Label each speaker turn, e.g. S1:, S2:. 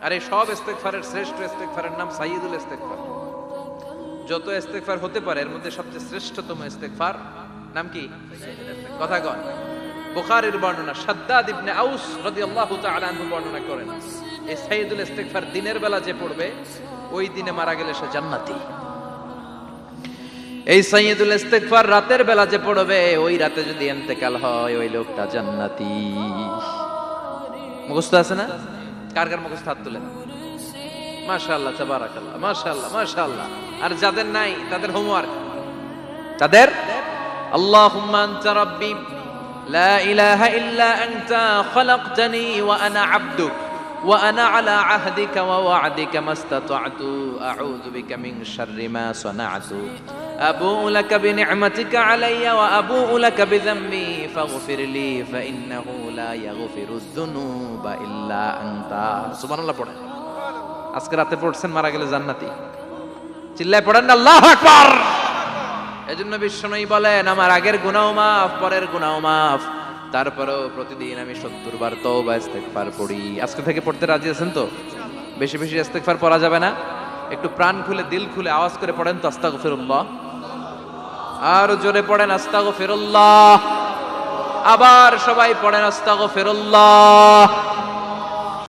S1: আর এই সব ইস্তেগফারের শ্রেষ্ঠ ইস্তেগফারের নাম সাইয়্যিদুল ইস্তেগফার। যত ইস্তেগফার হতে পারে এর মধ্যে সবচেয়ে শ্রেষ্ঠতম ইস্তেগফার নাম কি? কথা কন। বুখারীর বর্ণনা, শাদ্দাদ ইবনে আউস রাদিয়াল্লাহু তাআলা আনহু বর্ণনা করেন, এই সাইয়্যিদুল ইস্তেগফার দিনের বেলা যে পড়বে ওই দিনে মারা গেলে সে জান্নাতি। এই সাইয়্যিদুল ইস্তেগফার রাতের বেলা যে পড়বে ওই রাতে যদি ইন্তেকাল হয় ওই লোকটা জান্নাতি। মুখস্থ আছে না? কার কার মুখস্থ হাত তুলেন। মাশাআল্লাহ, তাবারাকাল্লাহ, মাশাআল্লাহ, মাশাআল্লাহ। আর যাদের নাই তাদের হোমওয়ার্ক, তাদের আল্লাহুম্মা আনতা রাব্বি লা ইলাহা ইল্লা আনতা খালাকতানি ওয়া আনা আবদুক ওয়া আনা আলা আহদিকা ওয়া ওয়া'দিকা মাস্তাতা'তু আউযু বিকা মিন শাররি মা সানা'তু আবু'ু লাকা বিনি'মাতিকা আলাইয়া ওয়া আবু'ু লাকা বিযামবি ফাগফিরলি ফাইন্নাহু লা ইয়াগফিরুয যুনুবা ইল্লা আনতা। সুবহানাল্লাহ পড়েন। আজকে রাতে পড়ছেন, মারা গেলে জান্নাতি। চিল্লায় পড়েন না আল্লাহু আকবার। এজন্য বিশ্বনবী বলেন, আমার আগের গুনাহ মাফ, পরের গুনাহ মাফ, তারপরেও প্রতিদিন আমি 70 বার তওবা ইস্তেগফার পড়ি। আজকে থেকে পড়তে রাজি আছেন তো? বেশি বেশি ইস্তেগফার পড়া যাবে না? একটু প্রাণ খুলে দিল খুলে আওয়াজ করে পড়েন তো আস্তাগফিরুল্লাহ। আর জোরে পড়েন আস্তাগফিরুল্লাহ। আবার সবাই পড়েন আস্তাগফিরুল্লাহ।